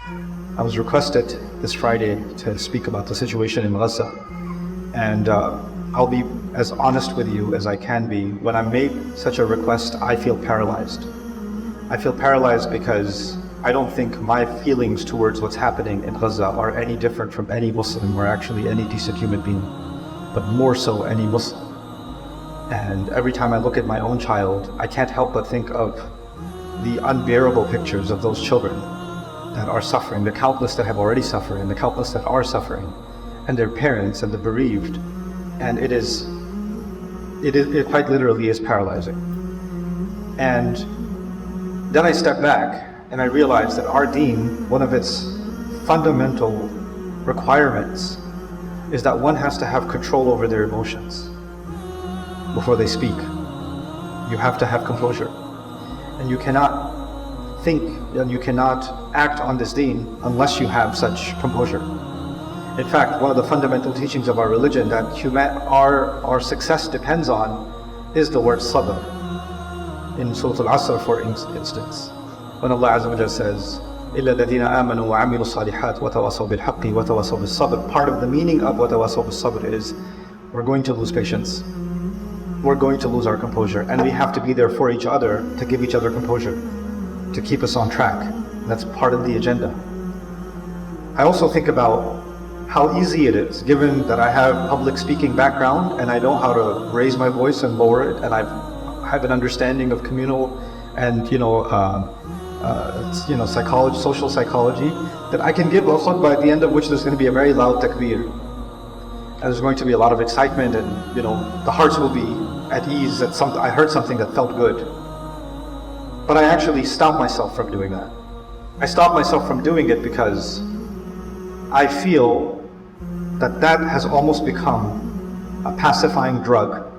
I was requested this Friday to speak about the situation in Gaza. And I'll be as honest with you as I can be. When I made such a request, I feel paralyzed. I feel paralyzed because I don't think my feelings towards what's happening in Gaza are any different from any Muslim or actually any decent human being, but more so any Muslim. And every time I look at my own child, I can't help but think of the unbearable pictures of those children that are suffering, the countless that have already suffered and the countless that are suffering, and their parents and the bereaved. And it quite literally is paralyzing. And then I step back and I realize that our deen, one of its fundamental requirements is that one has to have control over their emotions before they speak. You have to have composure. And you cannot think and you cannot act on this deen unless you have such composure. In fact, one of the fundamental teachings of our religion that our success depends on is the word sabr. In Surah Al-Asr, for instance, when Allah Azza wa Jalla says, إِلَّا الَّذِينَ آمَنُوا وَعَمِلُوا الصَّالِحَاتِ وَتَوَاصَوْا بِالْحَقِّ وَتَوَاصَوْا بِالصَّبْرِ. Part of the meaning of وَتَوَاصَوْا بِالصَّبْرِ is we're going to lose patience. We're going to lose our composure, and we have to be there for each other to give each other composure, to keep us on track. That's part of the agenda. I also think about how easy it is, given that I have public speaking background and I know how to raise my voice and lower it, and I have an understanding of communal and psychology, social psychology, that I can give a khutbah at the end of which there's going to be a very loud takbir. And there's going to be a lot of excitement, and the hearts will be at ease that I heard something that felt good. But I actually stopped myself from doing that. I stopped myself from doing it because I feel that has almost become a pacifying drug.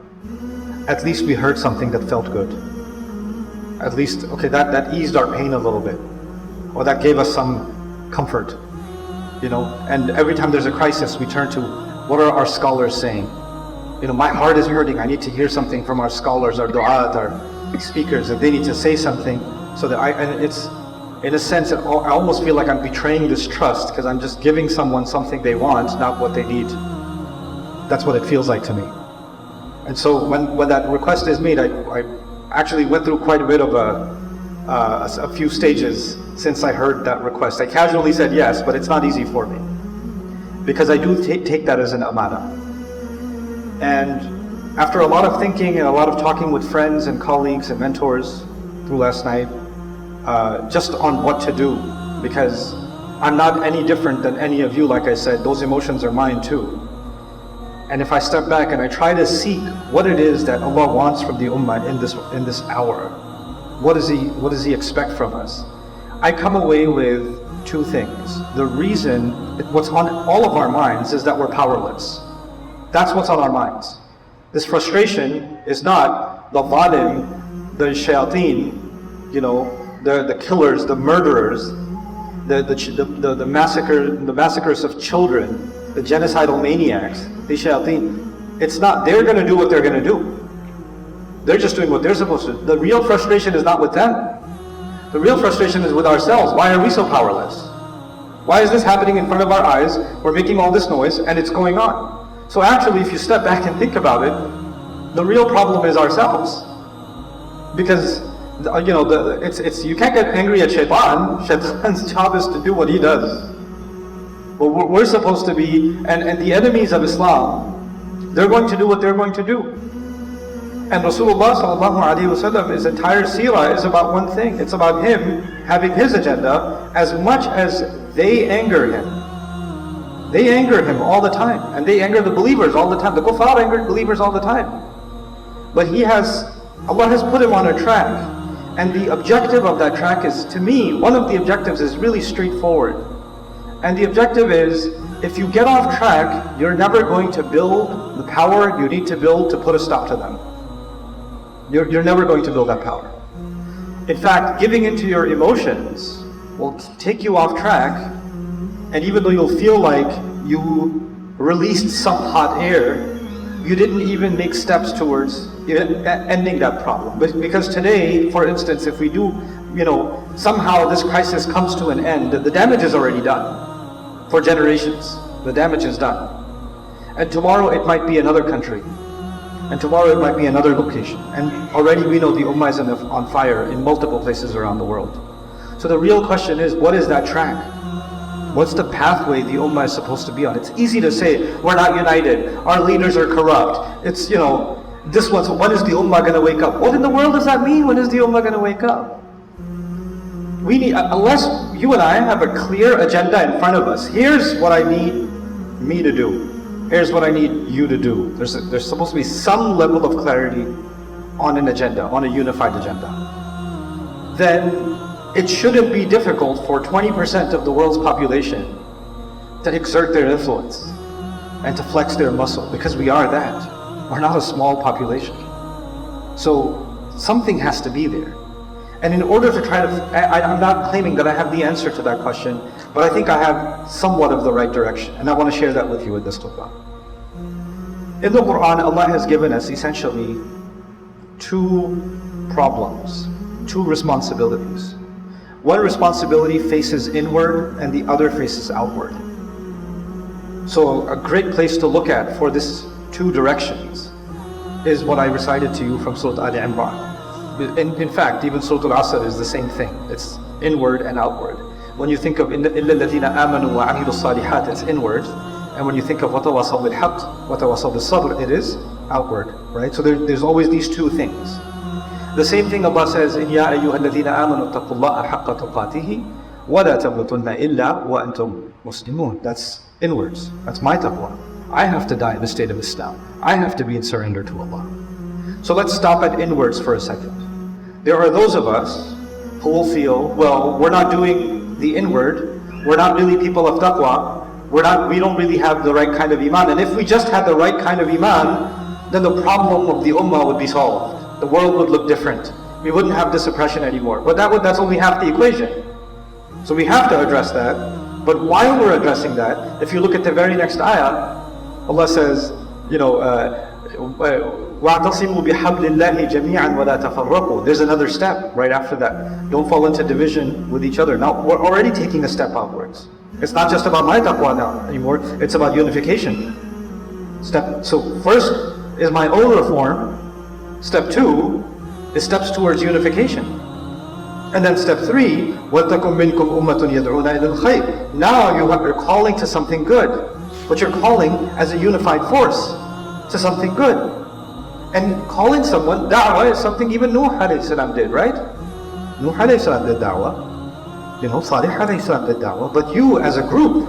At least we heard something that felt good. At least, okay, that eased our pain a little bit, or that gave us some comfort, and every time there's a crisis, we turn to, what are our scholars saying? My heart is hurting, I need to hear something from our scholars, our du'at, our speakers, that they need to say something, so that and it's, in a sense, I almost feel like I'm betraying this trust, because I'm just giving someone something they want, not what they need. That's what it feels like to me. And so when that request is made, I actually went through quite a bit of a few stages since I heard that request. I casually said yes, but it's not easy for me, because I do take that as an amana. And after a lot of thinking and a lot of talking with friends and colleagues and mentors through last night, just on what to do, because I'm not any different than any of you. Like I said, those emotions are mine too. And if I step back and I try to seek what it is that Allah wants from the Ummah in this hour, what does He expect from us? I come away with two things. The reason, what's on all of our minds is that we're powerless. That's what's on our minds. This frustration is not the zalim, the Shaytaan, the killers, the murderers, the massacres of children, the genocidal maniacs, the Shaytaan. It's not, they're going to do what they're going to do. They're just doing what they're supposed to do. The real frustration is not with them. The real frustration is with ourselves. Why are we so powerless? Why is this happening in front of our eyes? We're making all this noise and it's going on. So actually, if you step back and think about it, the real problem is ourselves. Because you can't get angry at Shaytaan. Shaytaan's job is to do what he does. But we're supposed to be, and the enemies of Islam, they're going to do what they're going to do. And Rasulullah sallallahu alaihi wasallam, his entire seerah is about one thing. It's about him having his agenda. As much as they anger him, they anger him all the time, and they anger the believers all the time. The kuffar angered believers all the time. But Allah has put him on a track, and the objective of that track is, to me, one of the objectives is really straightforward. And the objective is, if you get off track, you're never going to build the power you need to build to put a stop to them. You're never going to build that power. In fact, giving into your emotions will take you off track, and even though you'll feel like you released some hot air, you didn't even make steps towards ending that problem. But because today, for instance, if we do, somehow this crisis comes to an end, the damage is already done. For generations, the damage is done. And tomorrow it might be another country. And tomorrow it might be another location. And already we know the Ummah is on fire in multiple places around the world. So the real question is, what is that track? What's the pathway the Ummah is supposed to be on? It's easy to say, we're not united, our leaders are corrupt. It's, this one's, when is the Ummah going to wake up? What in the world does that mean? When is the Ummah going to wake up? We need, unless you and I have a clear agenda in front of us, here's what I need me to do. Here's what I need you to do. There's supposed to be some level of clarity on an agenda, on a unified agenda. Then it shouldn't be difficult for 20% of the world's population to exert their influence and to flex their muscle, because we are that. We're not a small population. So something has to be there. And in order to try to, I'm not claiming that I have the answer to that question, but I think I have somewhat of the right direction. And I want to share that with you with this khutbah. In the Quran, Allah has given us essentially two problems, two responsibilities. One responsibility faces inward and the other faces outward. So a great place to look at for these two directions is what I recited to you from Surah Al-Imran. In fact, even Surah Al-Asr is the same thing. It's inward and outward. When you think of إِلَّا الَّذِينَ آمَنُوا وَعَمِلُوا الصَّالِحَاتِ, it's inward. And when you think of وَتَوَاصَوْا بِالْحَقِّ وَتَوَاصَوْا بِالصَّبْرِ, it is outward, right? So there's always these two things. The same thing Allah says in يَا أَيُّهَا الَّذِينَ آمَنُوا اتَّقُوا اللَّهَ حَقَّ تُقَاتِهِ وَلَا تَمُوتُنَّ إِلَّا وَأَنْتُمْ مُسْلِمُونَ. That's inwards. That's my taqwa. I have to die in the state of Islam. I have to be in surrender to Allah. So let's stop at inwards for a second. There are those of us who will feel, well, we're not doing the inward, we're not really people of taqwa, we don't really have the right kind of iman. And if we just had the right kind of iman, then the problem of the ummah would be solved. The world would look different. We wouldn't have this oppression anymore. But that's only half the equation. So we have to address that. But while we're addressing that, if you look at the very next ayah, Allah says, وَاعْتَصِمُوا بِحَبْلِ اللَّهِ جَمِيعًا وَلَا تَفَرَّقُوا. There's another step right after that. Don't fall into division with each other. Now, we're already taking a step outwards. It's not just about my taqwa now anymore, it's about unification. So first is my own reform. Step 2 is steps towards unification. And then step 3, وَلْتَكُمْ مِنْكُمْ أُمَّةٌ يَدْعُونَ إِلَى الْخَيْرِ. Now you're calling to something good, but you're calling as a unified force to something good. And calling someone, da'wah is something even Nuh alayhi salam did, right? Nuh alayhi salam did da'wah. Salih alayhi salam did da'wah. But you as a group,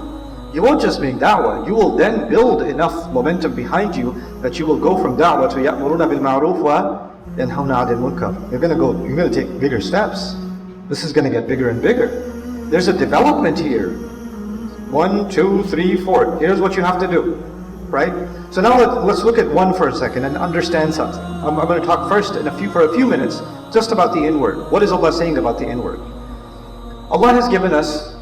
you won't just make da'wah, you will then build enough momentum behind you that you will go from da'wah to ya'muruna bil ma'ruf wa yanhawna 'anil munkar. You're going to take bigger steps. This is going to get bigger and bigger. There's a development here. 1, 2, 3, 4. Here's what you have to do. Right? So now let's look at one for a second and understand something. I'm going to talk first for a few minutes just about the inward. What is Allah saying about the inward? Allah has given us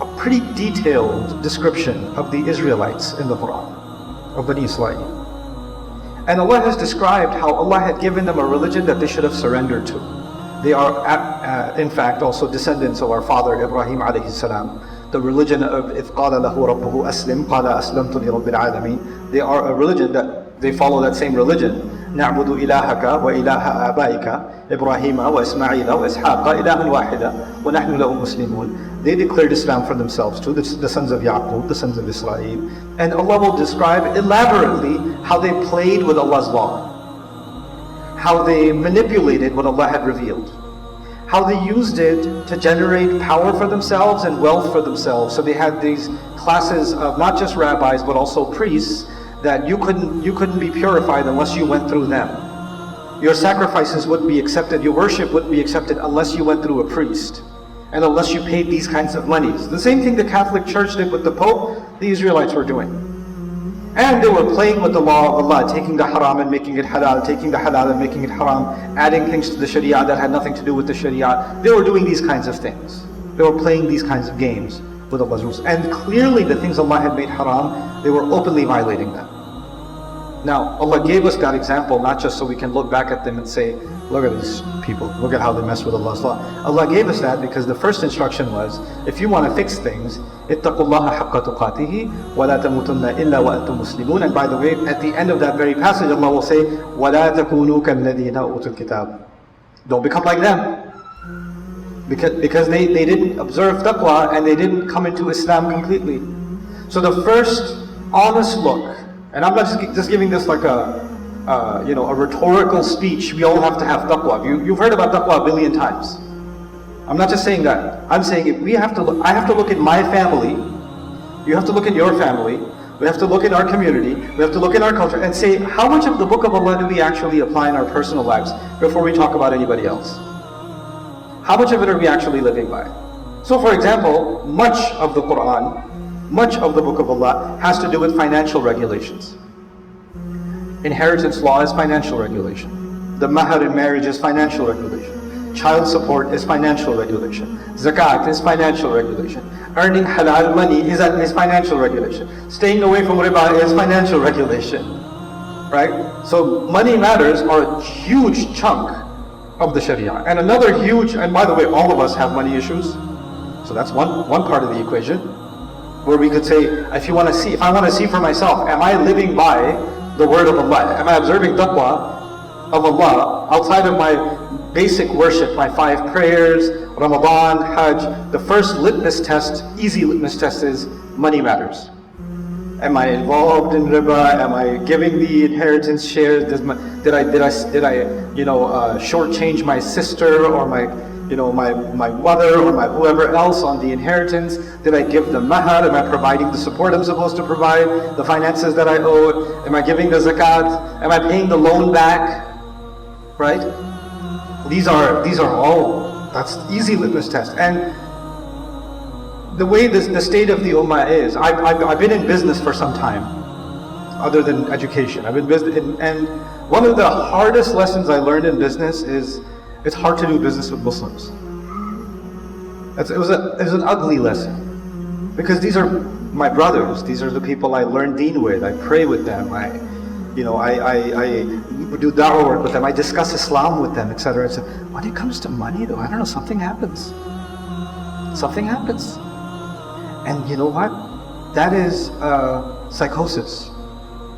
a pretty detailed description of the Israelites in the Quran, of Bani Israel. And Allah has described how Allah had given them a religion that they should have surrendered to. They are, in fact, also descendants of our father Ibrahim alayhi salam. The religion of إِذْ قَالَ لَهُ رَبُّهُ أَسْلِمْ قَالَ أَسْلَمْتُ لِرَبِّ الْعَالَمِينَ. They are a religion that they follow that same religion. نَعْبُدُ إِلَهَكَ وَإِلَهَ آبَائِكَ إِبْرَاهِيمَ وَإِسْمَعِيلَ وَإِسْحَاقَ إِلَهًا وَاحِدًا وَنَحْنُ لَهُ مُسْلِمُونَ. They declared Islam for themselves too, the sons of Yaqub, the sons of Israel. And Allah will describe elaborately how they played with Allah's law, how they manipulated what Allah had revealed, how they used it to generate power for themselves and wealth for themselves. So they had these classes of not just rabbis but also priests that you couldn't be purified unless you went through them. Your sacrifices wouldn't be accepted, your worship wouldn't be accepted unless you went through a priest and unless you paid these kinds of monies. The same thing the Catholic Church did with the Pope, the Israelites were doing. And they were playing with the law of Allah, taking the haram and making it halal, taking the halal and making it haram, adding things to the sharia that had nothing to do with the sharia. They were doing these kinds of things. They were playing these kinds of games with Allah's rules. And clearly the things Allah had made haram, they were openly violating them. Now, Allah gave us that example not just so we can look back at them and say, Look at these people. Look at how they mess with Allah's law. Allah gave us that because the first instruction was, if you want to fix things, اتَّقُوا اللَّهَ حَقَّ تُقَاتِهِ وَلَا تَمُوتُنَّ إِلَّا وَأَنْتُمْ مُسْلِمُونَ. And by the way, at the end of that very passage, Allah will say, وَلَا تَكُونُوا كَالَّذِينَ أُوتُوا الْكِتَابَ. Don't become like them. Because they didn't observe taqwa and they didn't come into Islam completely. So the first honest look, and I'm not just giving this like a rhetorical speech. We all have to have taqwa. You've heard about taqwa a billion times. I'm not just saying that. I'm saying if we have to look, I have to look at my family. You have to look at your family. We have to look at our community. We have to look at our culture and say, how much of the book of Allah do we actually apply in our personal lives before we talk about anybody else? How much of it are we actually living by? So for example, much of the Quran, much of the book of Allah has to do with financial regulations. Inheritance law is financial regulation. The mahar in marriage is financial regulation. Child support is financial regulation. Zakat is financial regulation. Earning halal money is financial regulation. Staying away from riba is financial regulation. Right? So money matters are a huge chunk of the Sharia. And another huge, and by the way, all of us have money issues. So that's one part of the equation. Where we could say, if I want to see for myself, am I living by the word of Allah? Am I observing taqwa of Allah outside of my basic worship, my 5 prayers, Ramadan, Hajj? The first litmus test, easy litmus test is money matters. Am I involved in riba? Am I giving the inheritance shares? Did I shortchange my sister or my mother or my whoever else on the inheritance? Did I give the mahar? Am I providing the support I'm supposed to provide? The finances that I owe? Am I giving the zakat? Am I paying the loan back? Right? These are all, that's easy litmus test. And the way the state of the Ummah is, I've been in business for some time, other than education. I've been business, and one of the hardest lessons I learned in business is it's hard to do business with Muslims. It was an ugly lesson, because these are my brothers. These are the people I learn deen with. I pray with them. I do da'wah work with them. I discuss Islam with them, etc. When it comes to money, though, I don't know. Something happens. Something happens. And you know what? That is psychosis.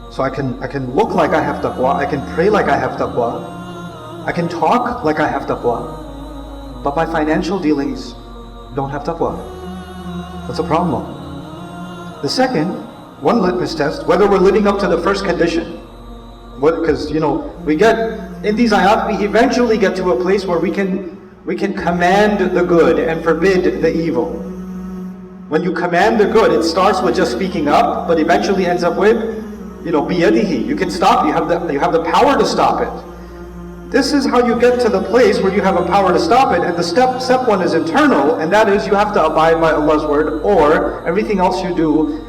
So I can look like I have taqwa. I can pray like I have taqwa. I can talk like I have taqwa, but my financial dealings don't have taqwa. That's a problem. The second, one litmus test, whether we're living up to the first condition. Because we get in these ayat, we eventually get to a place where we can command the good and forbid the evil. When you command the good, it starts with just speaking up, but eventually ends up with, biyadihi. You can stop. You have the power to stop it. This is how you get to the place where you have a power to stop it. And the step one is internal, and that is you have to abide by Allah's word, or everything else you do,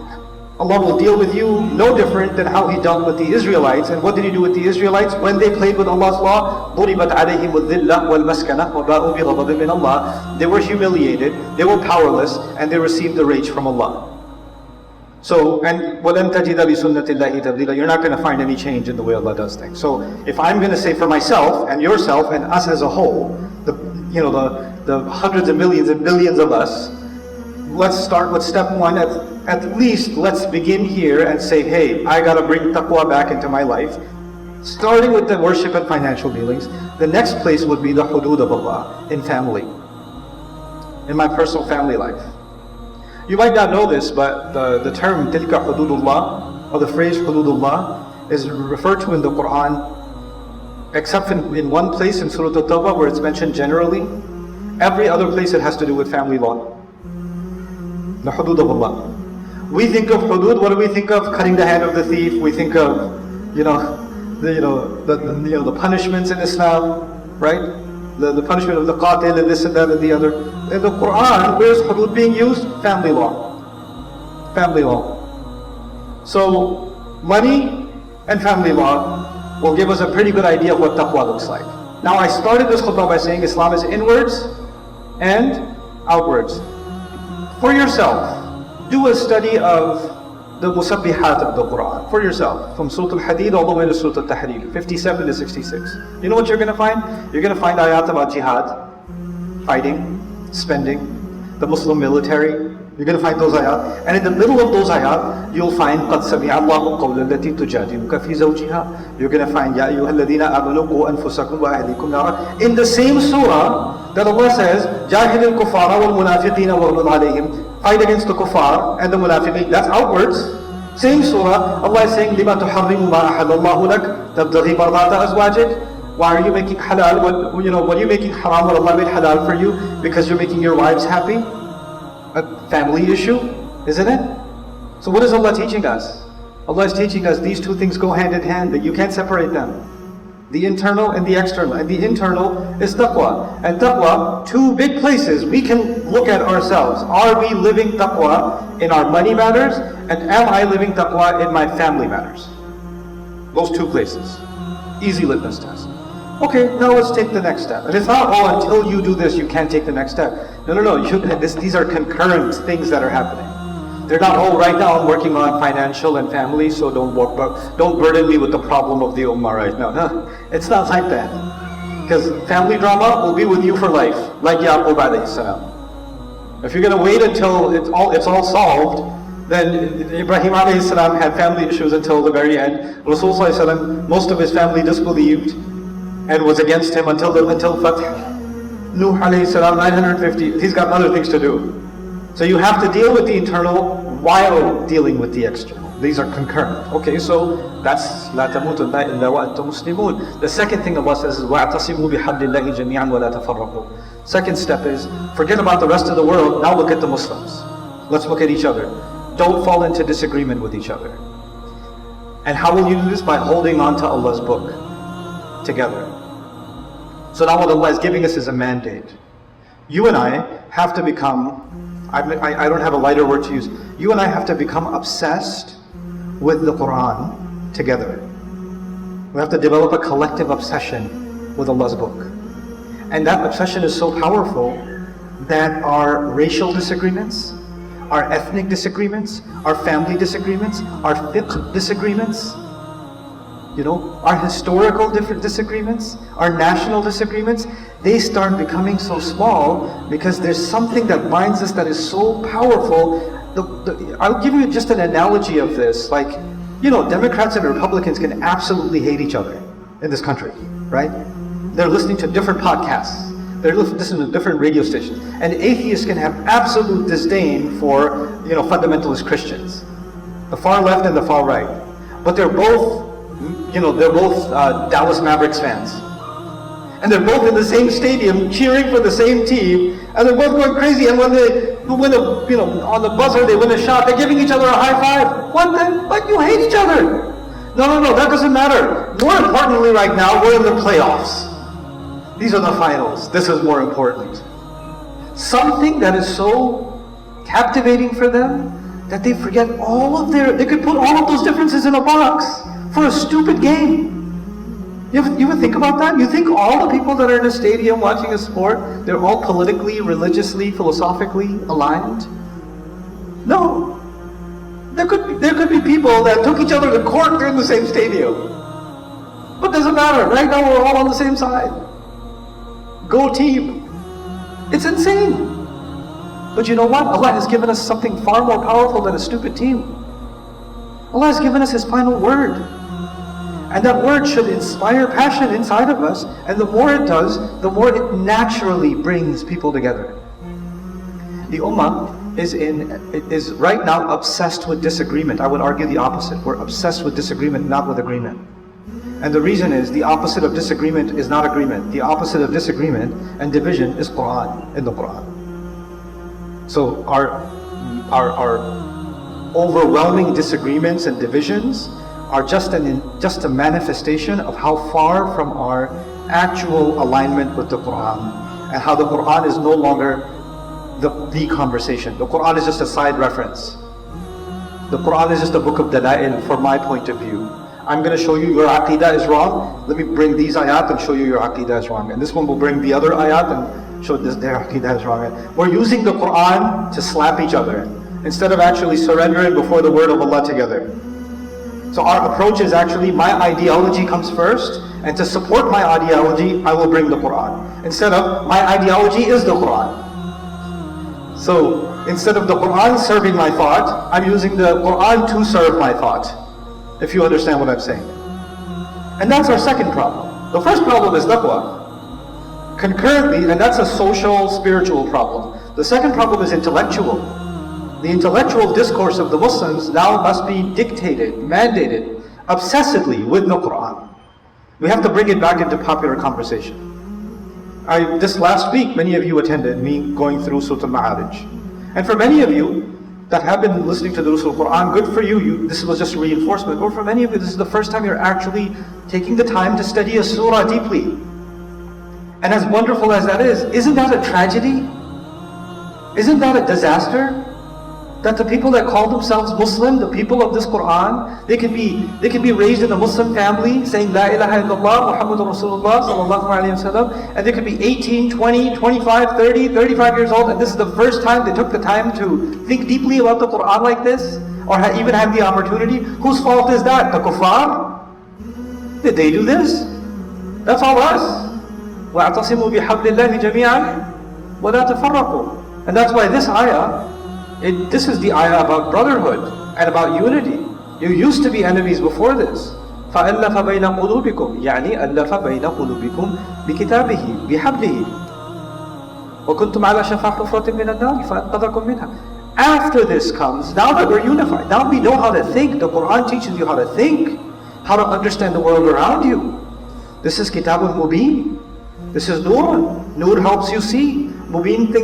Allah will deal with you no different than how He dealt with the Israelites. And what did He do with the Israelites? When they played with Allah's law, ضُرِبَتْ عَلَيْهِمُ الذِّلَّةُ وَالْمَسْكَنَةُ وَبَاءُوا بِغَضَبٍ مِّنَ اللَّهِ. They were humiliated, they were powerless, and they received the rage from Allah. So, and وَلَن تَجِدَ بِسُنَّةِ اللَّهِ تَبْدِيلًا. You're not going to find any change in the way Allah does things. So, if I'm going to say for myself and yourself and us as a whole, the hundreds of millions and billions of us, let's start with step one. At least let's begin here and say, hey, I got to bring taqwa back into my life. Starting with the worship and financial dealings. The next place would be the hudud of Allah in family, in my personal family life. You might not know this, but the term tilka hududullah, or the phrase hududullah, is referred to in the Quran, except in one place in Surah At-Tawbah where it's mentioned generally. Every other place it has to do with family law. The hudud of Allah. We think of hudud, what do we think of? Cutting the hand of the thief. We think of, the punishments in Islam, right? The punishment of the qatil and this and that and the other. In the Quran, where's hudud being used? Family law. Family law. So, money and family law will give us a pretty good idea of what taqwa looks like. Now, I started this khutbah by saying Islam is inwards and outwards. For yourself, do a study of the musabbihat of the Quran for yourself, from Surah Al-Hadid all the way to Surah Al-Tahrir, 57 to 66. You know what you're going to find? You're going to find ayat about jihad, fighting, spending, the Muslim military. You're going to find those ayat. And in the middle of those ayat, you'll find قَدْ سَمِعَ اللَّهُ قَوْلَ الَّتِي تُجَادِلُكَ فِي زَوْجِهَا. You're going to find يَا أَيُّهَا الَّذِينَ آمَنُوا قُوا أَنفُسَكُمْ وَأَهْلِيكُمْ نَارًا. In the same surah that Allah says, جَاهِدِ الْكُفَّارَ وَالْمُنَافِقِينَ وَغْلُظْ عَلَيْهِمْ. Fight against the kuffar and the munafiqeen. That's outwards. Same surah, Allah is saying, لِمَا تُحَرِّمُ مَا أَحَلَّ اللَّهُ لَكَ تَبْتَغِي مَرْضَاتَ أَزْوَاجِكَ. Why are you making halal? What are you making haram what Allah made halal for you? Because you're making your wives happy? A family issue, isn't it? So what is Allah teaching us? Allah is teaching us these two things go hand in hand, that you can't separate them. The internal and the external. And the internal is taqwa. And taqwa, two big places we can look at ourselves. Are we living taqwa in our money matters? And am I living taqwa in my family matters? Those two places. Easy litmus test. Okay, now let's take the next step. And it's not, oh, until you do this, you can't take the next step. No. These are concurrent things that are happening. They're not, oh, right now I'm working on financial and family, so don't burden me with the problem of the Ummah right now. No, it's not like that. Because family drama will be with you for life, like Yaqub alayhi salam. If you're going to wait until it's all solved, then Ibrahim alayhi salam had family issues until the very end. Rasulullah sallallahu alayhi wasallam, most of his family disbelieved and was against him until Fath. Nuh alayhi salam, 950, he's got other things to do. So you have to deal with the internal while dealing with the external. These are concurrent. Okay, so that's لَا تَمُوتُنَّ إِلَّا وَأَنْتُمْ مُسْلِمُونَ. The second thing Allah says is وَاعْتَصِمُوا بِحَبْلِ اللَّهِ جَمِيعًا وَلَا تَفَرَّقُوا. Second step is, forget about the rest of the world, now look at the Muslims. Let's look at each other. Don't fall into disagreement with each other. And how will you do this? By holding on to Allah's book together. So now what Allah is giving us is a mandate. You and I have to become, I don't have a lighter word to use, you and I have to become obsessed with the Quran together. We have to develop a collective obsession with Allah's book. And that obsession is so powerful that our racial disagreements, our ethnic disagreements, our family disagreements, our fiqh disagreements, our historical disagreements, our national disagreements, they start becoming so small because there's something that binds us that is so powerful. I'll give you just an analogy of this. Like, Democrats and Republicans can absolutely hate each other in this country, right? They're listening to different podcasts. They're listening to different radio stations. And atheists can have absolute disdain for, fundamentalist Christians. The far left and the far right. But they're both Dallas Mavericks fans. And they're both in the same stadium cheering for the same team, and they're both going crazy, and when they win on the buzzer, they win a shot, they're giving each other a high five. But you hate each other. No, that doesn't matter. More importantly right now, we're in the playoffs. These are the finals. This is more important. Something that is so captivating for them that they forget they could put all of those differences in a box for a stupid game. You ever think about that? You think all the people that are in a stadium watching a sport, they're all politically, religiously, philosophically aligned? No. There could be people that took each other to court during the same stadium. But it doesn't matter. Right now we're all on the same side. Go team. It's insane. But you know what? Allah has given us something far more powerful than a stupid team. Allah has given us His final word. And that word should inspire passion inside of us. And the more it does, the more it naturally brings people together. The Ummah is right now obsessed with disagreement. I would argue the opposite. We're obsessed with disagreement, not with agreement. And the reason is, the opposite of disagreement is not agreement. The opposite of disagreement and division is Quran, in the Quran. So our overwhelming disagreements and divisions are just a manifestation of how far from our actual alignment with the Quran, and how the Quran is no longer the conversation. The Quran is just a side reference. The Quran is just a book of dalail from my point of view. I'm going to show you your aqidah is wrong. Let me bring these ayat and show you your aqidah is wrong. And this one will bring the other ayat and show their aqidah is wrong. We're using the Quran to slap each other. instead of actually surrendering before the word of Allah together. So our approach is actually, my ideology comes first, and to support my ideology, I will bring the Quran. Instead of, my ideology is the Quran. So instead of the Quran serving my thought, I'm using the Quran to serve my thought, if you understand what I'm saying. And that's our second problem. The first problem is taqwa. Concurrently, and that's a social, spiritual problem. The second problem is intellectual. The intellectual discourse of the Muslims now must be dictated, mandated, obsessively with the Quran. We have to bring it back into popular conversation. This last week, many of you attended me going through Surah Al-Ma'arij. And for many of you that have been listening to the Durus al-Quran, good for you, this was just reinforcement. Or for many of you, this is the first time you're actually taking the time to study a surah deeply. And as wonderful as that is, isn't that a tragedy? Isn't that a disaster? That the people that call themselves Muslim, the people of this Quran, they can be raised in a Muslim family saying La ilaha illallah, Muhammad Rasulullah sallallahu alayhi wa sallam, and they could be 18, 20, 25, 30, 35 years old, and this is the first time they took the time to think deeply about the Quran like this, or even have the opportunity. Whose fault is that? The kuffar? Did they do this? That's all us. وَاعْتَصِمُوا بِحَبْلِ اللَّهِ جَمِيعًا وَلَا تَفَرَّقُوا. And that's why this ayah, this is the ayah about brotherhood and about unity. You used to be enemies before this. فَأَلَّفَ بَيْنَ قُلُوبِكُمْ يعني أَلَّفَ بَيْنَ قُلُوبِكُمْ بِكِتَابِهِ بِحَبْلِهِ وَكُنْتُمْ عَلَى شَفَا حُفْرَةٍ مِنَ النَّارِ فَأَنْقَذَكُمْ مِنْهَا. After this comes, now that we're unified, now we know how to think. The Quran teaches you how to think, how to understand the world around you. This is Kitabun Mubin. This is Nur. Nur helps you see. Mubin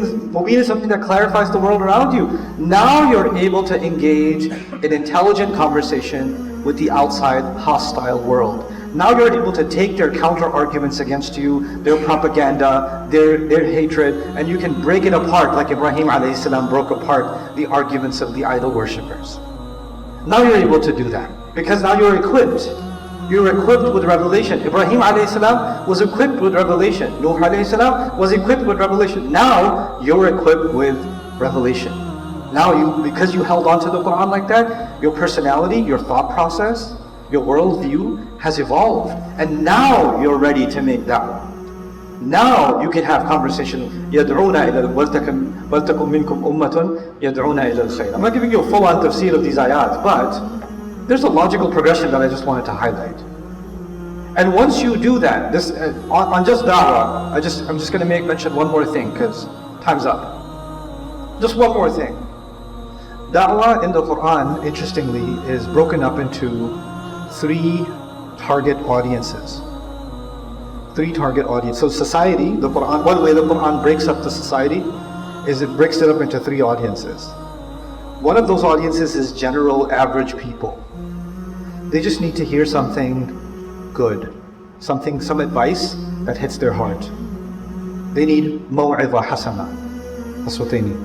is something that clarifies the world around you. Now you're able to engage in intelligent conversation with the outside hostile world. Now you're able to take their counter arguments against you, their propaganda, their hatred, and you can break it apart like Ibrahim alayhi salam broke apart the arguments of the idol worshippers. Now you're able to do that because now you're equipped. You're equipped with revelation. Ibrahim alayhi salam was equipped with revelation. Nuh alayhi salam was equipped with revelation. Now you're equipped with revelation. Now because you held on to the Quran like that, your personality, your thought process, your worldview has evolved. And now you're ready to make da'wah. Now you can have conversation. يَدْعُونَ إِلَى وَلْتَكُمْ مِنْكُمْ أُمَّةٌ يَدْعُونَ إِلَى الْخَيْرِ. I'm not giving you a full-on tafsir of these ayat, but there's a logical progression that I just wanted to highlight. And once you do that, this on just da'wah, I'm just going to mention one more thing because time's up. Just one more thing. Da'wah in the Quran, interestingly, is broken up into 3 target audiences. 3 target audiences. So society, the Quran, one way the Quran breaks up the society is it breaks it up into 3 audiences. One of those audiences is general average people. They just need to hear something good, some advice that hits their heart. They need maw'idha hasana. That's what they need.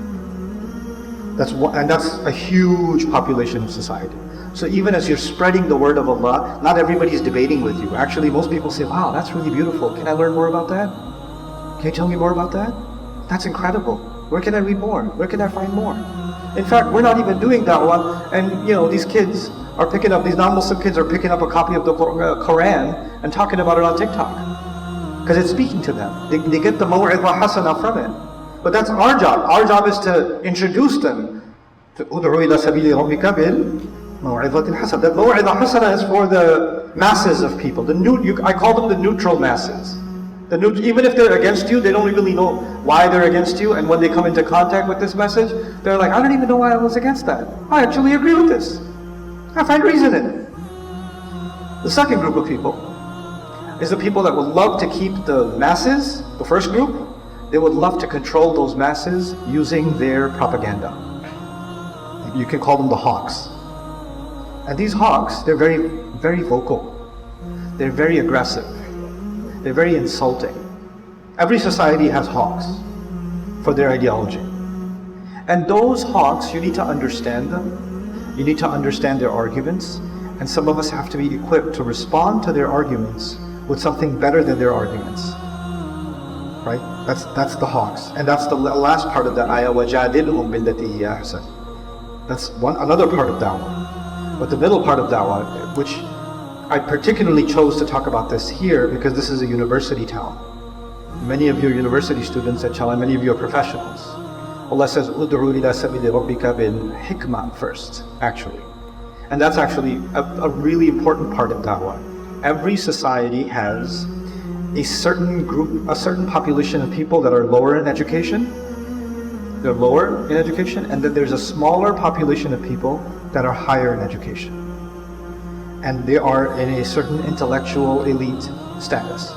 That's a huge population of society. So even as you're spreading the word of Allah, not everybody's debating with you. Actually, most people say, wow, that's really beautiful. Can I learn more about that? Can you tell me more about that? That's incredible. Where can I read more? Where can I find more? In fact, we're not even doing da'wah, and these kids are picking up, these non-Muslim kids are picking up a copy of the Quran and talking about it on TikTok. Because it's speaking to them. They get the maw'idha hasana from it. But that's our job. Our job is to introduce them to ud'u ila sabili rabbika bil maw'idhatil hasana. That maw'idha hasana is for the masses of people. I call them the neutral masses. Even if they're against you, they don't really know why they're against you, and when they come into contact with this message, they're like, I don't even know why I was against that. I actually agree with this. I find reason in it. The second group of people is the people that would love to keep the masses, the first group, they would love to control those masses using their propaganda. You can call them the hawks. And these hawks, they're very, very vocal. They're very aggressive. They're very insulting. Every society has hawks for their ideology. And those hawks, you need to understand them. You need to understand their arguments. And some of us have to be equipped to respond to their arguments with something better than their arguments. Right? That's the hawks. And that's the last part of that ayah, وَجَادِلْهُمْ بِالَّتِي هِيَ أَحْسَنُ. That's another part of da'wah. But the middle part of da'wah, which I particularly chose to talk about this here because this is a university town. Many of you are university students, inshallah, many of you are professionals. Allah says, "Ud'u ila sabili rabbika bil hikmah" first, actually. And that's actually a really important part of da'wah. Every society has a certain group, a certain population of people that are lower in education. They're lower in education, and then there's a smaller population of people that are higher in education. And they are in a certain intellectual elite status.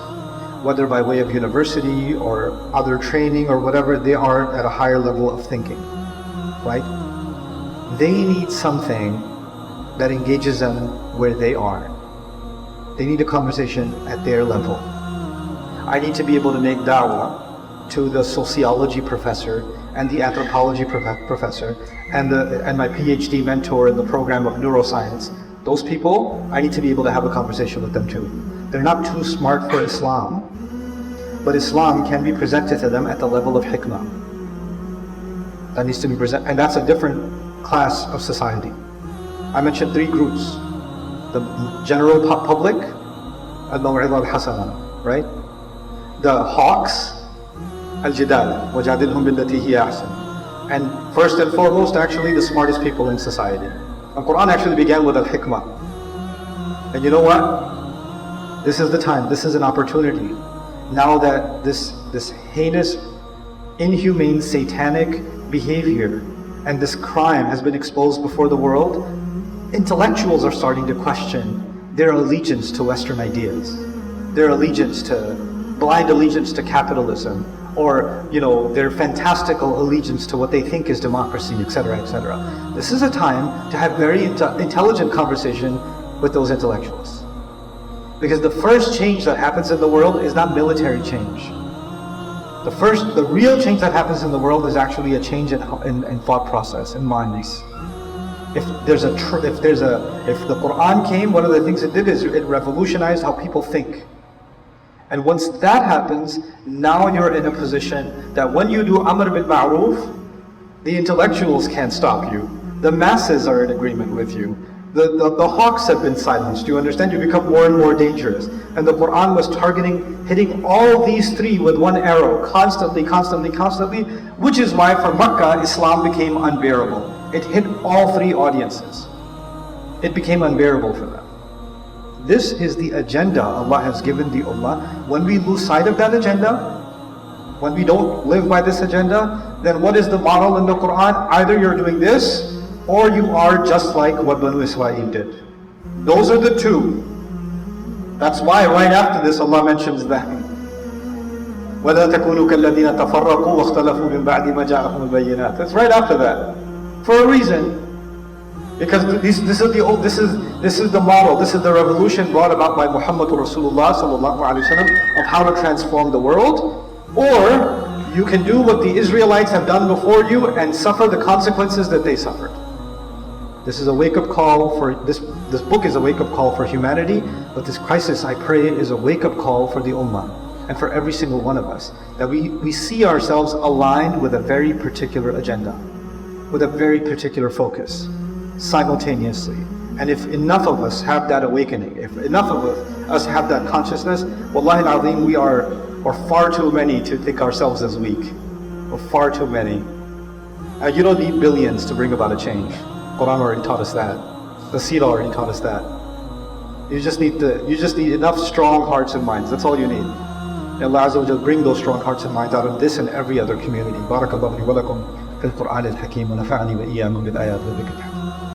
Whether by way of university or other training or whatever, they are at a higher level of thinking, right? They need something that engages them where they are. They need a conversation at their level. I need to be able to make da'wah to the sociology professor and the anthropology professor and my PhD mentor in the program of neuroscience. Those people, I need to be able to have a conversation with them too. They're not too smart for Islam, but Islam can be presented to them at the level of hikmah. That needs to be presented, and that's a different class of society. I mentioned three groups: the general public, al-maw'idha al-hasana, right? The hawks, al-jidal, wajadilhum billati hiya ahsan. And first and foremost, actually, the smartest people in society. The Quran actually began with al-hikmah. And you know what? This is the time, this is an opportunity. Now that this heinous, inhumane, satanic behavior and this crime has been exposed before the world, intellectuals are starting to question their allegiance to Western ideas, their blind allegiance to capitalism, or their fantastical allegiance to what they think is democracy, etc., etc. This is a time to have very intelligent conversation with those intellectuals. Because the first change that happens in the world is not military change. The real change that happens in the world is actually a change in thought process, in minds. If the Quran came, one of the things it did is it revolutionized how people think. And once that happens, now you're in a position that when you do amr bil ma'roof, the intellectuals can't stop you. The masses are in agreement with you. The hawks have been silenced. You understand? You become more and more dangerous. And the Quran was hitting all these three with one arrow, constantly, which is why for Makkah, Islam became unbearable. It hit all three audiences. It became unbearable for them. This is the agenda Allah has given the Ummah. When we lose sight of that agenda, when we don't live by this agenda, then what is the model in the Quran? Either you're doing this, or you are just like what Banu Israel did. Those are the two. That's why right after this Allah mentions that. وَلَا تَكُونُوا كَالَّذِينَ تَفَرَّقُوا وَاخْتَلَفُوا مِنْ بَعْدِ مَا جَاءَهُمُ الْبَيِّنَاتُ. That's right after that. For a reason. Because this is the model, this is the revolution brought about by Muhammad Rasulullah sallallahu alaihi wasallam of how to transform the world. Or you can do what the Israelites have done before you and suffer the consequences that they suffered. This is a wake-up call for this book is a wake-up call for humanity, but this crisis, I pray, is a wake-up call for the Ummah and for every single one of us, that we see ourselves aligned with a very particular agenda, with a very particular focus, simultaneously. And if enough of us have that awakening, if enough of us have that consciousness, wallahi al-azim, we are far too many to think ourselves as weak. We're far too many. You don't need billions to bring about a change. Quran already taught us that. The Seerah already taught us that. You just need enough strong hearts and minds. That's all you need. And Allah Azza wa Jal bring those strong hearts and minds out of this and every other community. Barakallahu li wa lakum fil Qur'an al-Hakim wa nafa'ani wa iyyakum bil ayat wa dhikr.